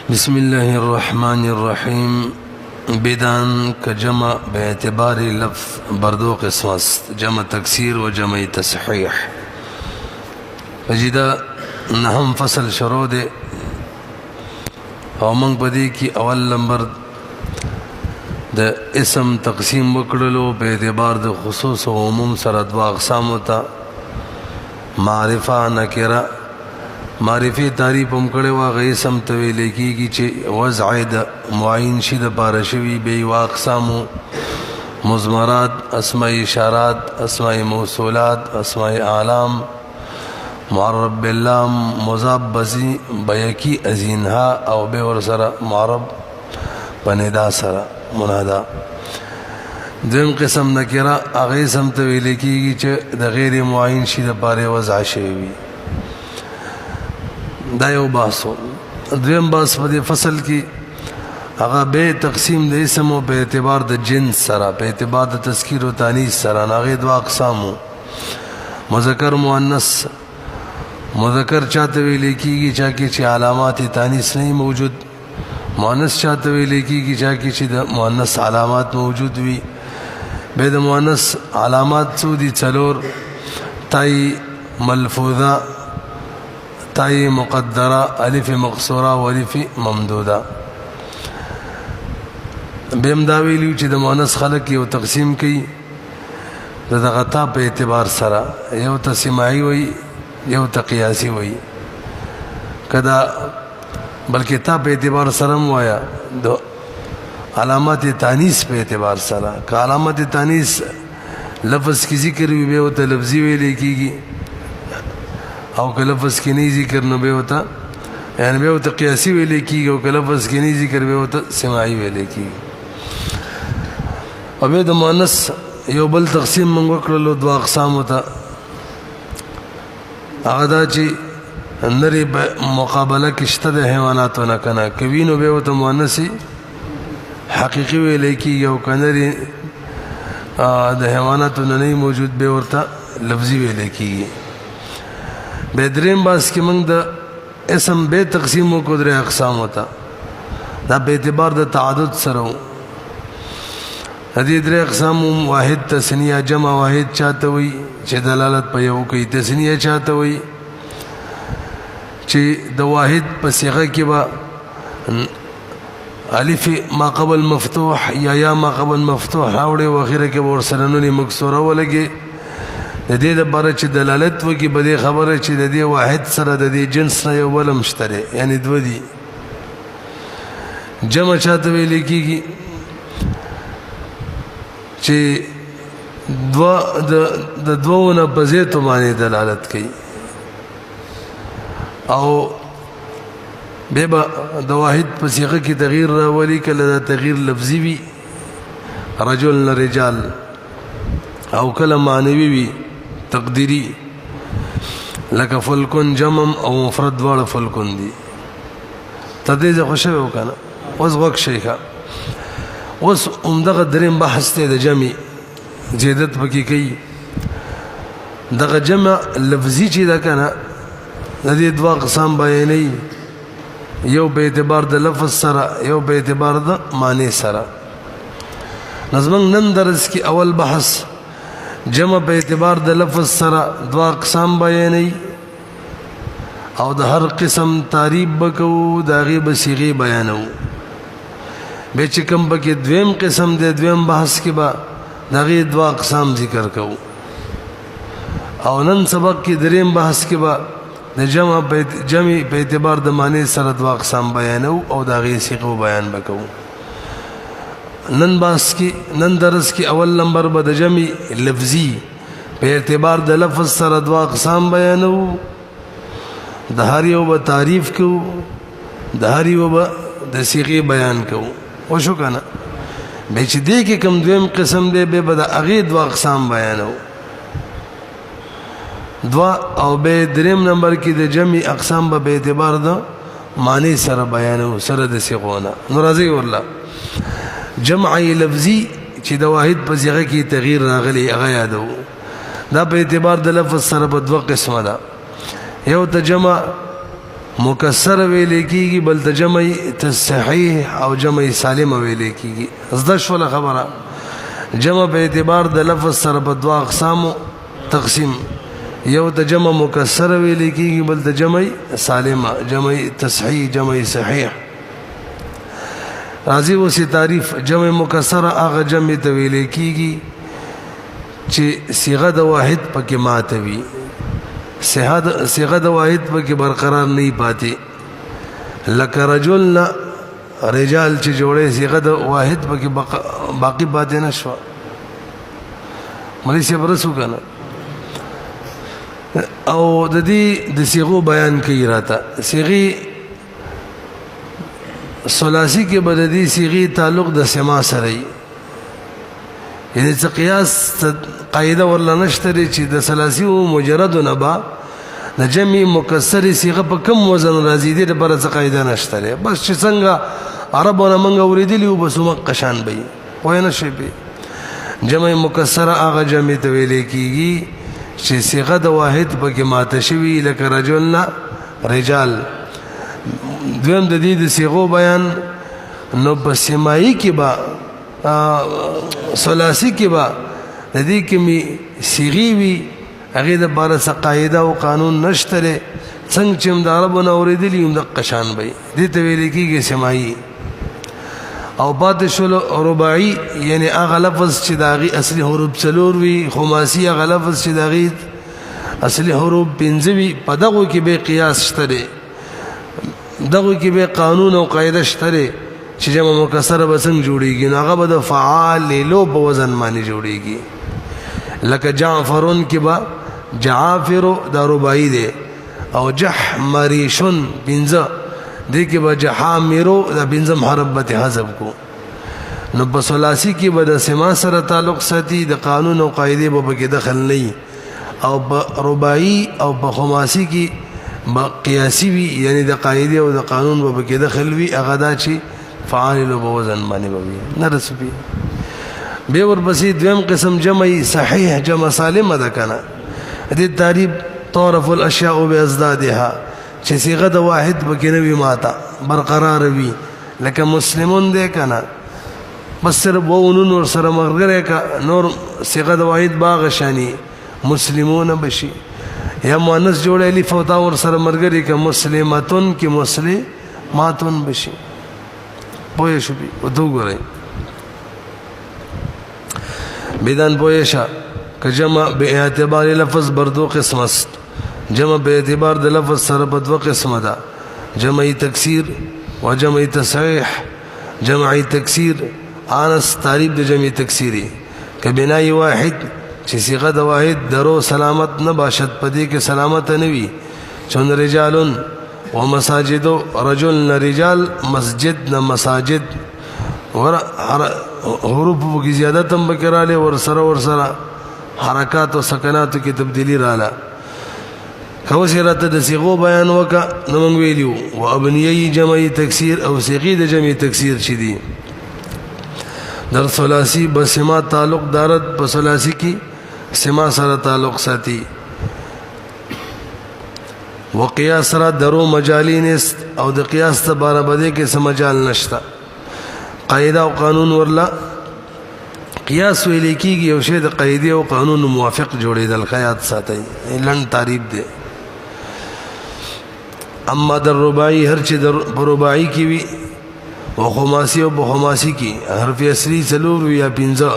بسم الله الرحمن الرحيم. بدان كجمع باعتبار لفظ بردو قسم است، جمع تکسیر و جمع تصحیح. فجدا نهم فصل شروع دے او منگ پدی کی اول نمبر د اسم تقسیم وکړلو په اعتبار د خصوص او عموم سره دوا اقسام تا معرفه نکره. معرفی تعریف هم کړي واغې سم تویل کیږي چې وضع د معین شي د پارشوي به واقسام مضمرات، اسماء اشارات، اسماء موصولات، اسماء اعلام، معرب باللام، مضاف بزی بیکی ازینها او به ور سره معرب پندا سره منادا. دیم قسم نکره هغه سم تویل کیږي چې د غیر معین شي د پاره وضع شوی دا یو باسو. دویم باس په فصل کې هغه به تقسیم د اسم په اعتبار د جنس سره، په اعتبار د تذکیر او تانیث سره هغه دوا اقسام مذکر مؤنث. مذکر چاته ویل کیږي چې علامات تانیث نه موجود، مؤنث چاته ویل کیږي چې د مؤنث علامات موجود وي. به د مؤنث علامات څو دي؟ څلور: تای ملفوظه، تای مقدره، الف مقصوره و الف ممدوده. بهم دا ویلو چې د مؤنث خلق یو تقسیم کوي دغه تا په اعتبار سره، یو ته سماعي وي، یو ته قیاسي وي. کدا بلکې تا په اعتبار سره وایا د علامات تانیث په اعتبار سره. که علامات تانیث لفظ کی ذکر وي به او ته لفظي ویل کیږي، او که لفظ کی نه ذکر نه به وتا یعنی به وتا قیاسی ویل کیږي، او که لفظ کی نه ذکر به وتا سماعي ویل کیږي. او به د مؤنث یو بل تقسیم موږ کړلو دوا اقسام ته. هغه دا چې نری مقابله کې شته د حیواناتو نه کنه، کوینو به وتا مؤنث حقیقي ویل کیږي، او کنری د حیواناتو نه موجود به ورته لفظي ویل کیږي. بدریم باس کې موږ د اسم به تقسیم کو درې اقسام ہوتا. دا په اعتبار د تعدد سره هدي درې اقسام: واحد، تثنیه، جمع واحد چاته وي چې دلالت په یو کوي. تثنیه چاته وي چې د واحد په صيغه کې با الف ما قبل مفتوح یا ما قبل مفتوح راوړي، او اخره کې ورسره نونې مکسوره ولګي. د دې لپاره چې دلالت وکي په دې خبره چې د دې واحد سره د دې جنس نه یو بل مشتري، یعنی دو دي. جمع چاته ویل کیږي چې د دوه نه په زیاتو باندې دلالت کوي، او به د واحد په صيغه کې تغییر راولي. کله دا تغییر لفظي وي، رجل رجال، او کله معنوي وي تقديري، لکه فلکن جمع او مفرد دواړه فلکن دي. تدې خوشو وکنه اوس وک شيخه. اوس عمدغه دریم بحث ته د جمع زیادت پکې کوي. دغه جمع لفظي چې دا کنه د دې دوا اقسام بیانې، یو په اعتبار د لفظ سره، یو په اعتبار د معنی سره. نظم نن درس کې اول بحث جمع په اعتبار د لفظ سره دوا اقسام بیانې، او د هر قسم تعریف بکو د غیب صيغه بیانو. به چې کوم پکې دویم قسم د دویم بحث کې با د غیب دوا اقسام ذکر کوو، او نن سبق کې دریم بحث کې با د جمع په اعتبار د معنی سره دوا اقسام بیانو او د غیب صيغه بیان بکو. نن باس کی نن درس کی اول نمبر به د جمع لفظي په اعتبار د لفظ سره دوا اقسام بیانو. د هر یو به تعریف کو، د هر یو به د صيغه بیان کو. او شو کنه به چې دې کې کوم دویم قسم دی به د هغه دوا اقسام بیانو دوا. او به دریم نمبر کې د جمع اقسام به اعتبار د معنی سره بیانو سره د صيغونه. ناراضي والله جمع لفظي چې د واحد په صيغه کې تغییر راغلی هغه یادو. دا په اعتبار د لفظ سره په دوه قسمه ده. یو ته جمع مکسر ویلې کیږي بل ته جمع صحیح او جمع سالم ویلې کیږي. زده شوله خبره. جمع په اعتبار د لفظ سره په دوه اقسامو تقسیم، یو ته جمع مکسر ویلې کیږي بل ته جمع سالمه، جمع تصحیح جمع صحیح. راځي اوسې تعریف. جمع مکسر هغه جمع ته ویلې کیږي چې صيغه د واحد پکې ماته وي، صيغه د واحد پکې برقرار نه پاتې. لکه رجل رجال چې جوړې صيغه د واحد پکې باقی پاتې نشو. ملي صاحب رسو کنه او د دې د صيغو بیان کوي راته. صيغه ثلاثي کې بددي صيغه تعلق د سما سره وي، یعنی څه قیاس قاعده ورل نشته چې د ثلاثي او مجرد نبا د جمع مکسر صيغه په کم وزن راځي دي لپاره څه قاعده نشته. بس چې څنګه عربونه منګه ورېدلی او بس مقشان به وای نه شي. به جمع مکسر هغه جمع ته ویلې کیږي چې صيغه د واحد پکې ماته شوی، لکه رجلنا رجال. دویم د دې د صيغو بیان نو په سماعي کې با ثلاثي کې با د دې کې می صيغي وي هغه د بار څخه قاعده او قانون نشته. څنګه چې د عربونو اوریدلی هم د قشان به دې ته ویل کېږي سماعي. او بعد شول رباعي یعنی هغه لفظ چې داغي اصلي حروف څلور وي، خماسي هغه لفظ چې داغي اصلي حروف پنځه وي. په دغه کې به قیاس شته، دغه کې به قانون او قاعده شته چې جمع مکسر به څنګه جوړیږي. نو هغه به د فعال لو په وزن باندې جوړیږي. لکه جعفرون کې با جعافر دا رباعي دی، او جحمریشن پنځه دې کې به جحامرو دا پنځم حرف به حذف کو. نو په ثلاثي کې به د سما سره تعلق ساتي، د قانون او قاعده به کې دخل نه. او په رباعي او په خماسي کې با قیاسي وي، یعنی د قاعده او د قانون به کې دخل وي. هغه دا چې فعال له وزن باندې وي نه رسوي. به ورپسې دویم قسم جمع صحیح جمع سالم ده کنه. دې تعریف تعرف الاشیاء بازدادها چې صيغه د واحد پکې نه وي ماته برقرار وي. لکه مسلمون دې کنه بس صرف وونون ور سره مرګره کا نور صيغه د واحد باغ شانی مسلمون بشي. یا مؤنث جوړ الف او تا ور سره مرګري کا مسلماتون کې مسلماتون بشي. پوه شو بي ودو غره بدن پوهشا که جمع به اعتبار لفظ بر دو قسم است. جمع به اعتبار د لفظ سره په دوه قسمه ده، جمع تکسیر و جمع تصحیح. جمع تکسیر انس تعریف د جمع تکسیری که بنای واحد چې صيغه د واحد درو سلامت نه باشد، پدې کې سلامت نه وي. چون رجالون و مساجد رجل رجال مسجد نه مساجد ور حروف کی زیادت هم بکراله ور سره حرکات او سکنات کی تبدیلی رااله. کوسرت د صيغو بیان وکا نو موږ ویلیو و ابنیه جمع تکسیر او صيغه د جمع تکسیر چي دي در ثلاثي بسما تعلق دارت په ثلاثي کی سما سره تعلق ساتي. وقياس را درو مجالین او د قياس ته بار بده کې سم مجال نشتا. قاعده او قانون ورلا قياس ویل کېږي او شی د قاعده او قانون موافق جوړېدل خیات ساتي. لن تعریف ده. اما در رباعي هر چې در رباعي کې وي او خماسي او خماسي کې حرف اصلي څلور یا پنځه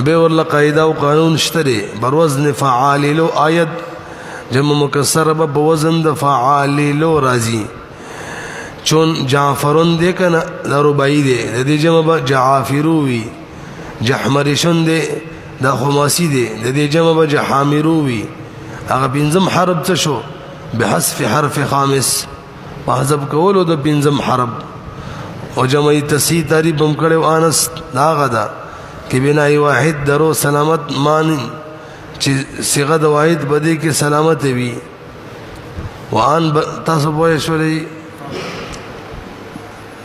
به ورلا قاعده او قانون شته. بر وزن فعال له آیت جمع مکسر به وزن د فعال له راځي. چون جعفرون دې کنه دا رباعي دې د دې جمع به جعافرو وي. جحمرشون دې دا خماسي دې د دې جمع به جحامرو وي. هغه پنځم حرف څه شو بحذف حرف خامس، حذف کولو د پنځم حرف. او جمع تصحیح تعریف هم کړو انس دا غدا کې بنای واحد درو سلامت مان چې صيغه د واحد بده کې سلامت وي. وان تاسو به شولې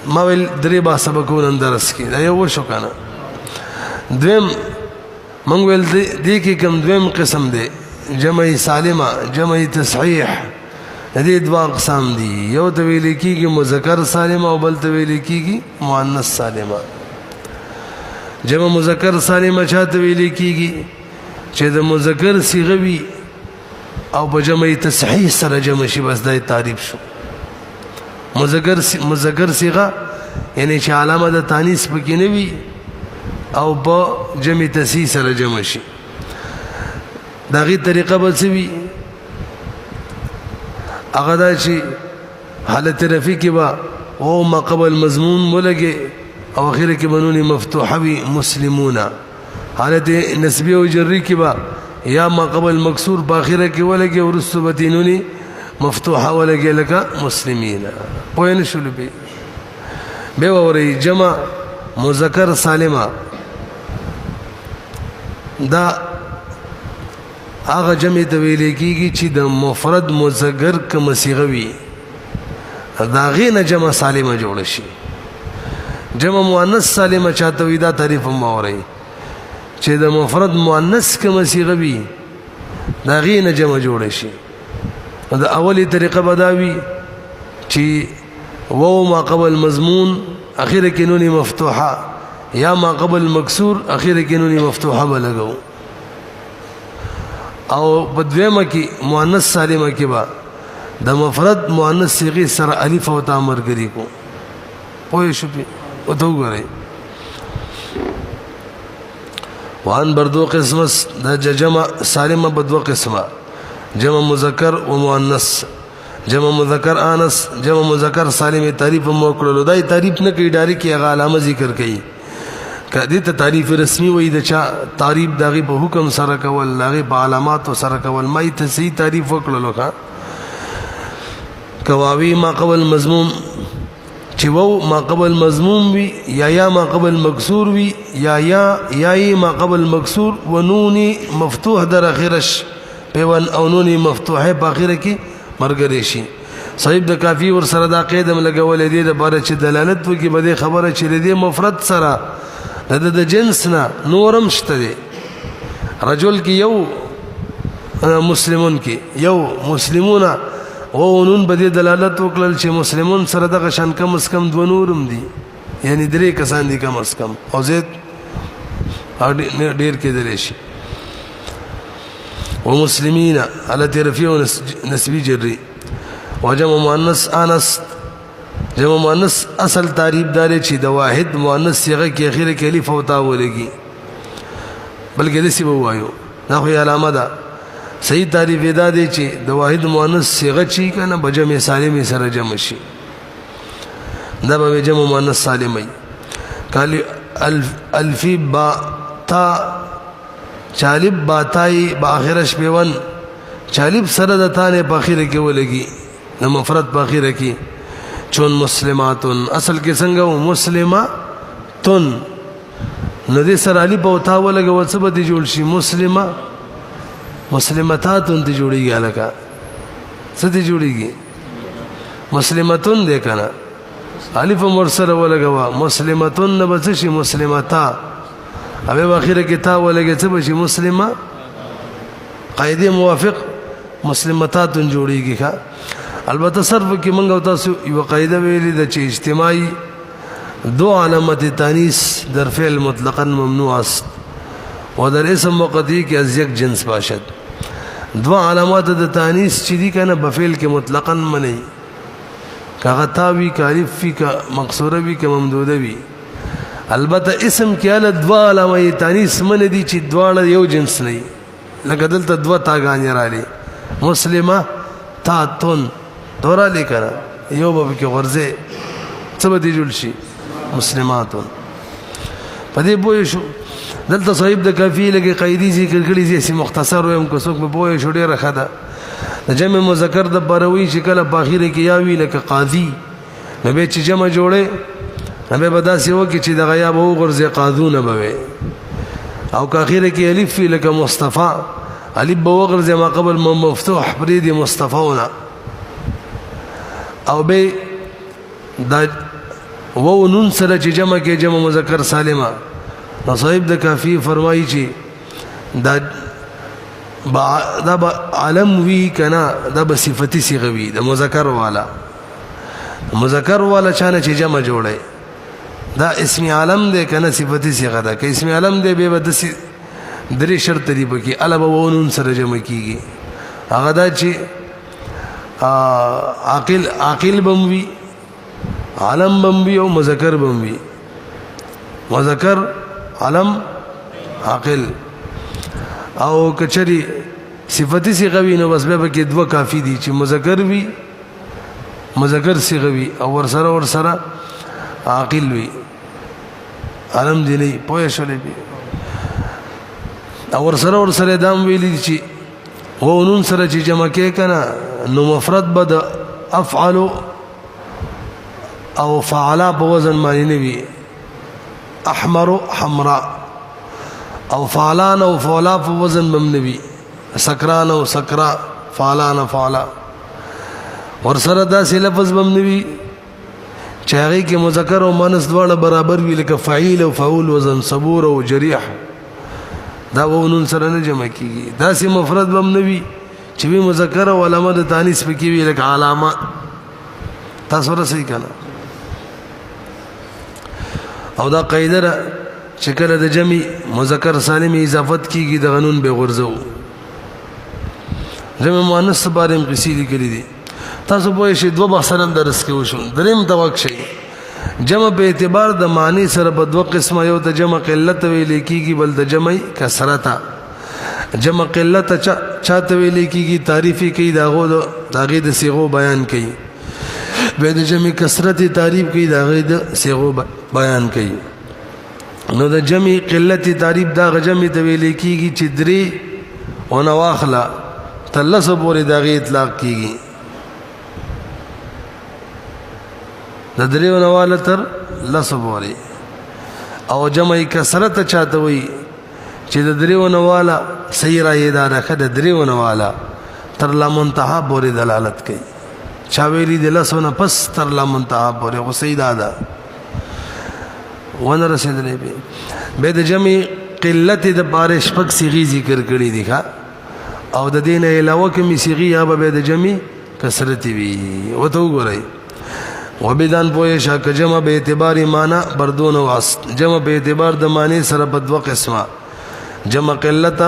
ما ویل درې با سبقونه درس کې دا یو شو کنه. دویم مونږ ویل دې کې کوم دویم قسم دی جمع سالمه جمع تصحیح دې دوه اقسام دي یو ته ویل کېږي مذکر سالم او بل ته ویل کېږي مؤنث سالمه جمع مذکر سالمه چاته ویل کېږي چې د مذکر صيغه وي او په جمع تصحیح سره جمع شي بس دا تعریف شو مذکر صيغه یعنی چې علامه د تانیث پکې نه وي او په جمع تصحیح سره جمع شي داغي طریقه به څه وي هغه دا چې حالت رفع کې با او ما قبل مضمون ولګي او اخر کې بنون مفتوحه وي مسلمون حالت نسبی او جری کې با یا ما قبل مکسور په اخر کې ولګي او رسو بتینونی مفتوحه ولګي لك مسلمین پوین شول به وري جمع مذکر سالمه دا هغه جمع ته ویل کېږي چې د مفرد مذکر کوم صيغه وي دا غینه جمع سالمه جوړ شي جمع مؤنث سالمه چاته وي دا تعریف موري چې د مفرد مؤنث کوم صيغه وي دا غینه جمع جوړ شي دا اولی طریقه بداوي چې وو ما قبل مضمون اخر کې نون مفتوحه یا ما قبل مکسور اخر کې نون مفتوحه بلګو او بدویمه کې مؤنث سالمه کې با د مفرد مؤنث صيغه سره الف او تا مرګري کو پوه شو او تو غره وان بردو قسم د جمع سالمه بدو قسمه جمع مذکر و مؤنث جمع مذکر انس جمع مذکر سالم تعریف موکړلو دای تعریف نه کوي ډاری کې هغه علامه ذکر کوي کدی ته تعریف رسمي وای د چا تعریف دغه په حکم سره کول دغه په علامات سره کول مې ته صحیح تعریف وکړلو کا کواوی ما قبل مضموم چې وو ما قبل مضموم وی یا ما قبل مکسور وی یا ما قبل مکسور ونونی مفتوح در اخرش پیوان او نونی مفتوحه په اخر کې مرګري شي صاحب د کافی ور سره دا قیدم لګولې دي د بار چې دلالت وکي بده خبره چې د مفرد سره د جنس نه نورم شته دي رجل کې یو مسلمون کې یو مسلمون او نون بده دلالت وکړل چې مسلمون سره د شان کم اس کم دو نورم دي یعنی درې کسان دي کم اس کم او زید ډیر کې درې شي ومسلمين على ترفيه نسبي جري وجمع مؤنث انس جمع مؤنث اصل تعریف دار چې د واحد مؤنث صيغه کې اخر کې الف او تا ولګي بلکې دسی وایو دا خو علامه ده صحیح تعریف ادا دی چې د واحد مؤنث صيغه چې کنه بجمع سالم سره جمع شي دا به جمع مؤنث سالم قال الفی با تا چالب باتای با اخرش پیون چالب سره د تانه په اخر کې ولګي د مفرد په اخر کې چون مسلماتن اصل کې څنګه مسلماتن نو دې سره علی په تا ولګي وڅبه دي جوړ شي مسلماتن دي جوړيږي الکا څه دي جوړيږي مسلماتن دې کنه الف مرسله ولګوا مسلماتن نه بس شي مسلماتا اوبه اخره کې تا ولګي څه بشي مسلمه قاعده موافق مسلماتات جوړيږي ښا البته صرف کې منغو تاسو یو قاعده ویلې د چې اجتماعي دو علامت تانیث در فعل مطلقا ممنوع است و در اسم وقتی کې از یک جنس باشد دو علامات د تانیث چې دي کنه بفعل کې مطلقا منی کاغه تاوی کالف فی کا مقصوره وی کا ممدوده وی البته اسم کې ال دوا علامه تانیث من دي چې دواړه یو جنس نه لکه دلته دوا تاګان رالی مسلمه تاتون دورا لیکره یو به کې غرزه څه به جوړ شي مسلماتون پدې بوې شو دلته صاحب د کافی لګي قیدی ذکر کړی چې مختصر ويم کو څوک به بوې شو ډیره خده د جمع مذکر د بروي چې کله په اخر کې یاوی لکه قاضي نو به چې جمع جوړه نو به داسې وکي چې د غیاب او غرزه قاضونه به او که اخر کې الف لکه مصطفی الف به غرزه ما قبل مفتوح بريد مصطفینا او به د وو نون سره چې جمع کې جمع مذکر سالمه نو صاحب د کافی فرمایي چې د دا با علم وی کنا دا با صفتی صیغه وی د مذکر والا چانه چې جمع جوړه دا اسم علم دی کنه صفتی صیغه ده که اسم علم دی به د درې شرط دی پکې الب و نون سره جمع کیږي هغه دا چې عاقل بموي علم بموي او مذکر بموي مذکر علم عاقل او کچری صفتی صیغه وی نو بس به کې دوه کافی دي چې مذکر وی مذکر صیغه وی او ور سره عاقل وی علم دی نه پوهه شولې بي او ور سره دام ویلی چې و نون سره چې جمع کې کنه نو مفرد بد افعل او فعلا په وزن باندې نوي احمر حمراء او فعلان او فعلا په وزن بمنوي سکران او سکرا فعلان فعلا ورسره دا سی لفظ بمنوي چاغي کې مذکر او مؤنث دواړه برابر وی لکه فعیل او فعول وزن صبور او جریح دا ونون سره نه جمع کیږي دا سی مفرد بمنوي چې وی مذکر او علامه د تانیث پکې وی لکه علامه تاسو را صحیح کنه او دا قاعده چې کله د جمع مذکر سالم اضافت کیږي د قانون به غرزو جمع مؤنث بارے هم قصې لیکلي دي تاسو په شی دوه بحثن درس کې وشو دریم توک شي جمع په اعتبار د معنی سره په دوه قسمه یو ته جمع قلت ویل کیږي بل د جمع کثرت جمع قلت چاته ویل کیږي تعریفي کوي داغه د صيغو بیان کوي به د جمع کثرت تعریف کوي داغه د صيغو بیان کوي نو د جمع قلت تعریف دا جمع ته ویل کیږي چې درې او نواخلا تلسو پورې داغه اطلاق کیږي د دریو نواله تر لسو پورې او جمع کثرت چاته وي چې د دریو نواله صحیح راي دا راخه د دریو نواله تر لا منتها پورې دلالت کوي چا ویلي د لسو نه پس تر لا منتها پورې خو صحیح دا ونه رسیدلې به د جمع قلت د بارش پک صيغي ذکر کړی دی او د دین علاوه کوم صيغي یا به د جمع کثرت وي وته وګورئ وبدان پوهه شک جمع به اعتبار معنی بردون واس جمع به اعتبار د معنی سره په دوه قسمه جمع قلت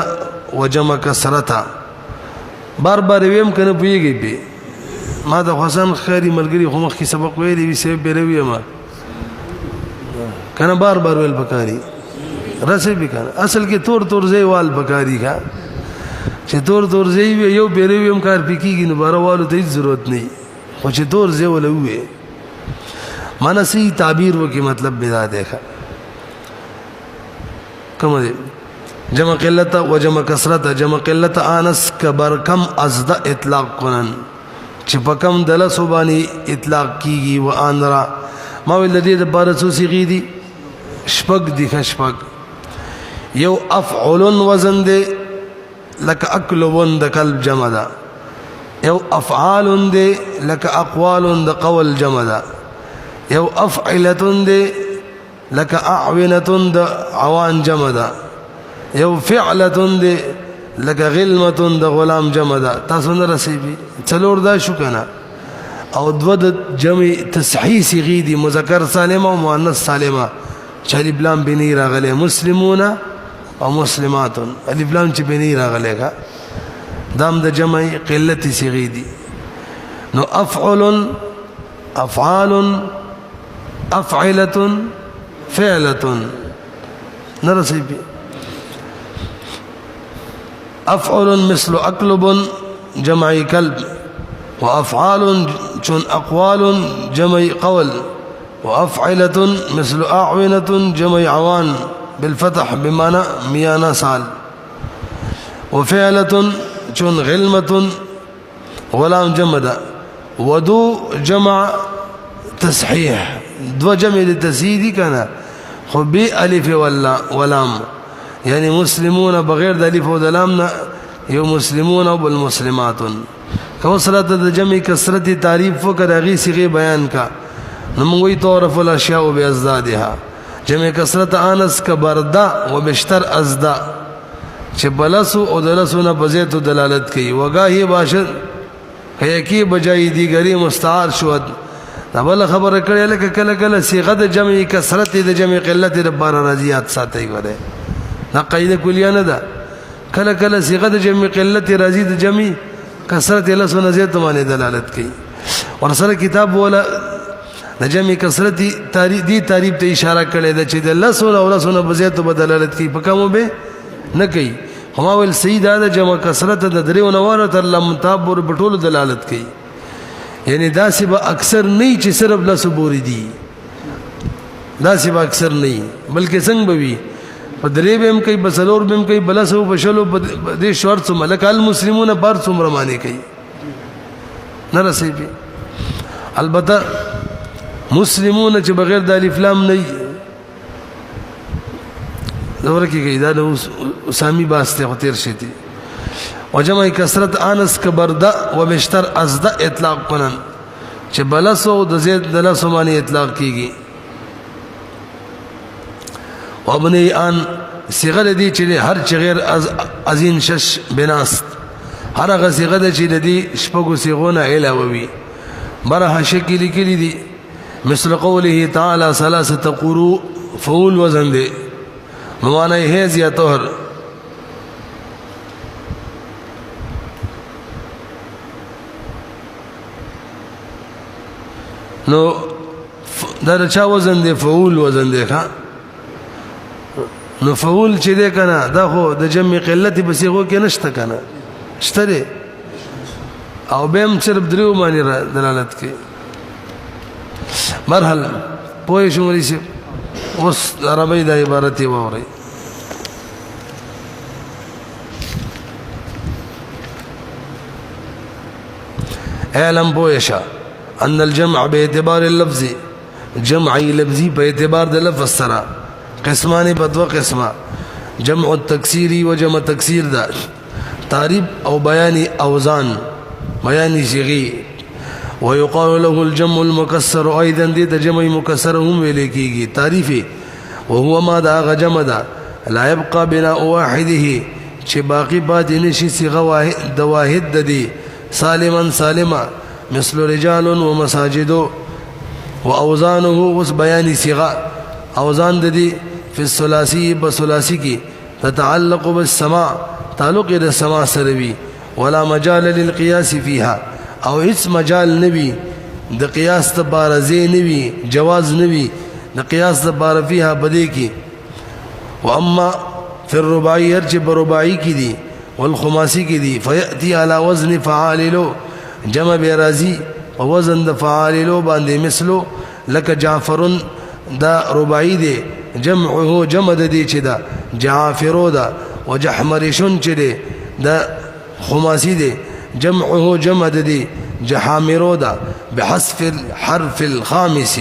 و جمع کثرت بار ویم کنه پویږي په ما د حسن خیری ملګری خو مخ کی سبق ویلی وی سبب بیروی ما کنه بار ویل پکاري رسې به کنه اصل کې تور زیوال پکاري کا چې تور زی یو بیروی هم کار پکېږي نو باروالو ته ضرورت نه خو چې تور زیول وې माना सी ताबीर वो की मतलब बिदा देखा कम दे जमा क़िल्लत व जमा कसरत जमा क़िल्लत आनस कबर कम अज़दा इतलाक़ कुनन चिपकम दल सुबानी इतलाक़ कीगी व आंदरा माविल लदी दबारसु सिगीदी शपक दिखा शपक यो अफ़उलन वज़न दे लक अक्लुबन द कल्ब जमदा यो अफ़आलन दे लक अक़वालन द क़वल जमदा یو افعلتون دی لکه اعونتون د عوان جمع ده یو فعلتون دی لکه غلمتون د غلام جمع ده تاسو نه رسیږي څلور دا شو کنه او دو د جمع تصحیح صيغه دي مذکر سالم او مؤنث سالمه چې الف لام بنی راغله مسلمون او مسلمات الف لام چې بنی راغله کا دام د جمع قلت صيغه دي نو افعل افعال أفعلة فعلة نرسي أفعل مثل أقلب جمع كلب وأفعال شن أقوال جمع قول وأفعلة مثل أعونة جمع عوان بالفتح بمعنى ميانا سال وفعلة شن غلمة غلام جمد ودو جمع تصحيح دو جمع للتسهيل كان خبي ألف ولام يعني مسلمون بغير ألف ولام يو مسلمون والمسلمات كوصلت جمع كسرت تعريف فكر أغي صيغه بيان کا نموي تعرف الأشياء بأزدادها جمع كسرت آنس كبردا وبشتر أزدا چې بلسو او دلسو نه بزیت دلالت کوي وگاهی باشد یکی بجای دیگری مستعار شود دا بل خبره کړي لکه کله کله صيغه د جمع کثرت د جمع قلت د بار راضیات ساتي غره دا قاعده کلیه نه ده کله کله صيغه د جمع قلت راضی د جمع کثرت له سونه زیات باندې دلالت کوي ورسره کتاب ولا د جمع کثرت دی تعریف ته اشاره کړي ده چې د لسونه او لسونه بزیت بدلالت کوي په کومه به نه کوي هما ول سیدا د جمع کثرت د دریو نواره تر لمتاب ور بټول دلالت کوي یعنی داسې به اکثر نه چې صرف لسبوري دي داسې به اکثر نه بلکې څنګه به وي په درې به هم کوي بسلور به هم کوي بلسو بشلو دې شورت ملک المسلمون بار څومره معنی کوي نه رسي البته مسلمون چې بغیر د الف لام نه دور کې کوي دا د اسامي باسته خطر شتي وجمع کثرت انس کبردا و مشتر ازدا اطلاق کنن چې بلسو د زید د لسو معنی اطلاق کیږي وابني ان صيغه دي چې هر چې غیر ازین شش بناست هر هغه صيغه دي چې دي شپږو صيغونه علاوه وي برها شکل کلی دي مثل قوله تعالى ثلاثه قروء فول وزن دي معنی هي یا طهر نو دا چا وزن دی فعول وزن دی ښا نو فعول چې دی کنه دا خو د جمع قلت په صيغو کې نشته کنه شته دی او بهم صرف دریو معنی دلالت کوي مرحله پوه شو مریسي اوس عربی د عبارت ووري اعلم بويشا ان الجمع باعتبار اللفظ جمع لفظي باعتبار د لفظ سره قسمان بدو قسمه جمع التكسير وجمع تكسير دا تعريب او بيان اوزان بيان صيغي ويقال له الجمع المكسر ايضا دي جمع مكسر هم ولیکيږي تعریف وهو ما دا جمع دا لا يبقى بناء واحده چې باقي بعد نشي صيغه واحد د واحد دي سالما سالما مثل رجال ومساجد واوزانه وس بيان صيغه اوزان دي في الثلاثي بثلاثي کی تتعلق بالسماع تعلق د سماع سره وي ولا مجال للقياس فيها او هیڅ مجال نبي د قياس ته بارزي نبي جواز نبي د قياس ته بار فيها بدي کی واما في الرباعي هرچ برباعي کی دي والخماسي کی دي فياتي على وزن فعال له جمع برازي ووزن د فعال له باندې مثلو لك جعفر دا رباعي دي جمعه جمع دي چې دا جعفر دا وجحمرشن چې دي دا خماسي دي جمعه جمع دي جحامر دا بحذف الحرف الخامس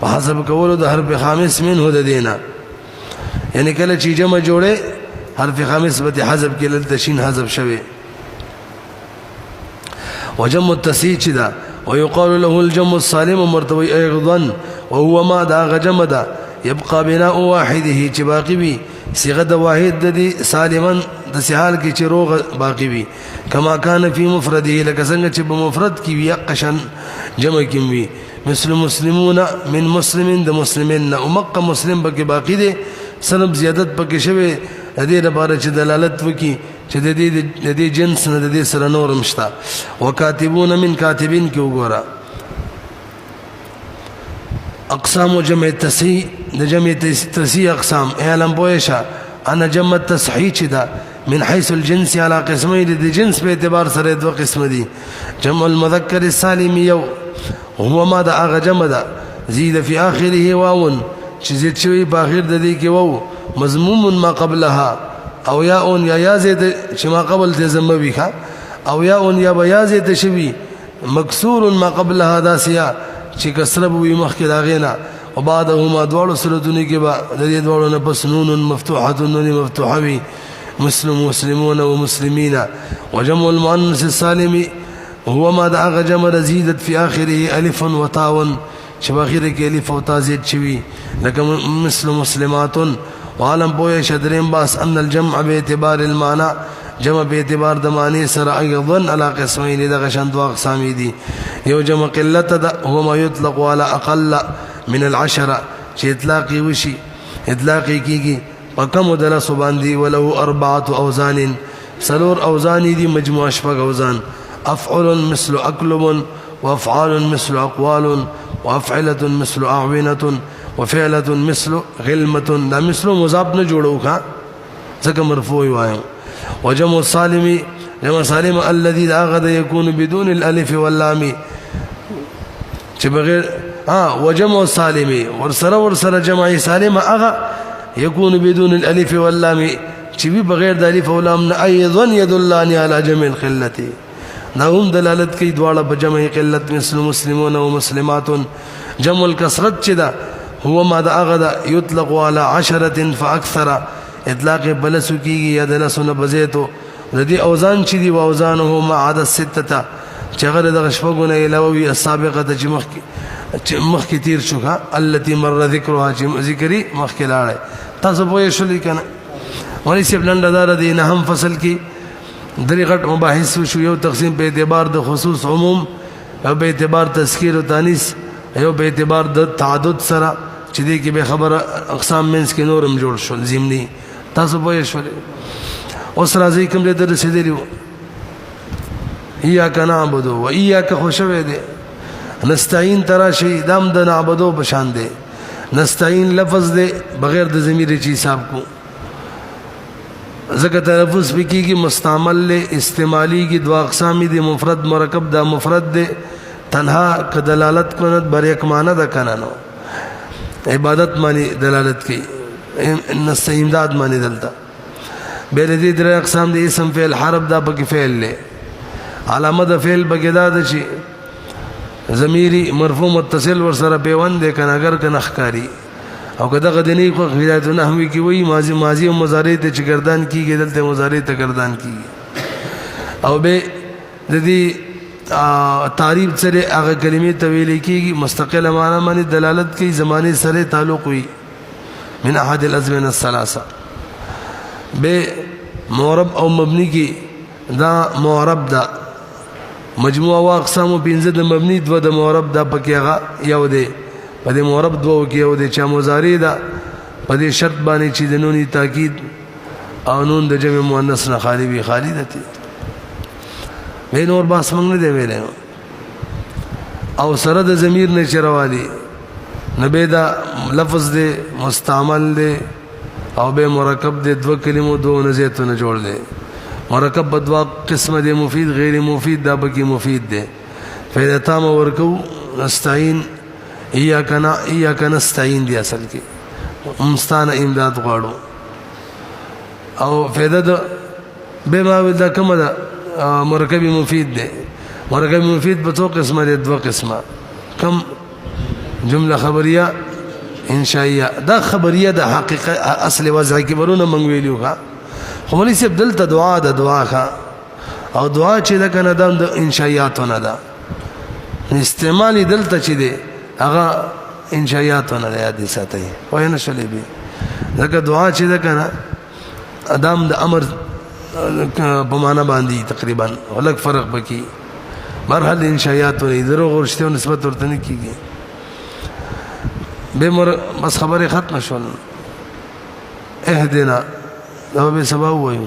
وحسب کولو د حرف خامس منه د دینا یعنی کله چې جمع جوړه حرف خامس به حذف کې لتشین حذف شوی وجمع التسيج دا ويقال له الجمع السالم مرتوي ايضا وهو ما دا جمع دا يبقى بناء واحده چې باقي وي صيغه د واحد دي سالما د سحال کې چې روغ باقي وي كما كان في مفرده لك څنګه چې په مفرد کې وي قشن جمع کې وي مثل مسلمون من مسلمين د مسلمين او مکه مسلم بګي باقي دي سبب زیادت پکې شوی د دې لپاره چې دلالت وکي چې د دې جنس نه د دې سره نور مشتا وکاتبون من کاتبین کې وګوره اقسام جمع التسهيل د جمع التسهيل اقسام اعلم بويشا انا جمع التصحيح ده من حيث الجنس على قسمين د جنس په اعتبار سره دوه قسم دي جمع المذكر السالم يو هو ما ده هغه جمع ده زيد في اخره واو چې زید شوی په اخر د دې کې واو مضموم ما قبلها او یاء یا زید چې ما قبل ته زموي ښا او یاء یا بیا زید شوی مکسور ما قبلها داسیا چې کسره وي مخکې دا غینا او بعدهما دوړو سرتونی کې با د دې دوړو نه پس نون مفتوحه نون مفتوحه وي مسلمون ومسلمين وجمع المؤنث السالم هو ما دعا جمع زيدت في اخره الف وتاء شباخره کې الف او تاء زید شوی لکه مثل مسلمات وعلم پوه شدریم باس ان الجمع باعتبار المعنى جمع باعتبار د معنی سره ايضا على قسمين د غشن دوا اقسام دي یو جمع قلت ده هو ما يطلق على اقل من العشره چې اطلاق وشي اطلاق کیږي پکم دل سبحان دي ولو اربعه اوزان سلور اوزان دي مجموع شپږ اوزان افعل مثل اقلب وافعال مثل اقوال وافعله مثل اعوینه وفعله مثل غلمه دا مثل مضاف نه جوړو ښا ځکه مرفوع وایو وجمع السالم جمع سالم الذي اغد يكون بدون الالف واللام چې بغیر وجمع السالم ورسره جمع سالم اغا يكون بدون الالف واللام چې بغیر د الف او لام نه ايضا يدلان على جمع القله نهم دلالت کوي دواړه په جمع قلت مثل مسلمون او مسلمات جمع الكسرت چې دا هو ما دا اغد يطلق على 10 فاكثر اطلاق بلسو کیږي یا دلسونه بزیتو د دې اوزان چې دی اوزانه ما عدد سته چې غره د شپګونه الهوی السابقه چې مخ کی تیر شوه التي مر ذکرها چې ذکرې مخ کې لاړې تاسو په شولې کنه ولې سیب لنډدار دي نه هم فصل کې درې غټ مباحث شو یو تقسیم په اعتبار د خصوص عموم او په اعتبار تذکیر او تانیث یو په اعتبار د تعدد سره چې دې کې به خبره اقسام منس کې نورم جوړ شول زمینی تاسو په شولې اوس راځي کوم دې در رسیدلی یا کنا عبدو و ایاک خوشوي دي نستعين ترى شي دام د نعبدو بشان دي نستعين لفظ دي بغیر د ضمیر چی حساب کو زکه تلفظ بکیږي مستعمل له استعمالی کی دوا اقسام دي مفرد مرکب دا مفرد دي تنها ک دلالت کنت بر یک معنی دا کنه نو عبادت معنی دلالت کی نستعمداد معنی دلتا بیل دي در اقسام دي اسم فعل حرف دا پک فعل له علامه د فعل بګدا د شي ضمیری مرفوع متصل ور سره پیوند کنه اگر کنه خکاری او کدا غدنی کو هدایت نحوی کی وای ماضی او مضارع ته چې گردان کیږي دلته مضارع ته گردان کیږي او به د دې تعریف سره هغه کلمې طویل کیږي مستقله معنا باندې دلالت کوي زمانه سره تعلق وي من احد الازمنه الثلاثه به معرب او مبني کی دا معرب دا مجموعه واقسام پنځه د مبني دو د معرب دا پکې هغه یو دی په دې معرب دوه کې یو دی چې مضارع دا په دې شرط باندې چې د نونی تاکید او نون د جمع مؤنث نه خالی وي خالی دتی به نور باس موږ نه دی ویل او سره د ضمیر نه چروالي نبه دا لفظ دی مستعمل دی او به مرکب دی دو کلمو دو نزیتونه جوړ دی مرکب بدوا قسم دی مفید غیر مفید دا بکی مفید دی فیدا تام ورکو نستعین ایاک نستعین دی اصل کې مستانه امداد غواړو او فیدا د به ما ودا کومه دا مرکب مفید دی مرکب مفید په تو قسمه دی دو قسمه کم جمله خبریه انشائیه دا خبریه د حقیقت اصل وضع کې ورونه منګویلو ها خو ملي سب دلته دعا د دعا ښه او دعا چې ده کنه د انشائیاتونه ده استعمالي دلته چې ده هغه انشائیاتونه ده یاد ساتي وای نه شلې به ځکه دعا چې ده کنه ادم د امر په معنا باندې تقریبا ولک فرق بکی مرحله انشائیات ولې درو ورشته نسبت ورته نه کیږي به مر بس خبره ختم شول اهدنا دا به سبب وایو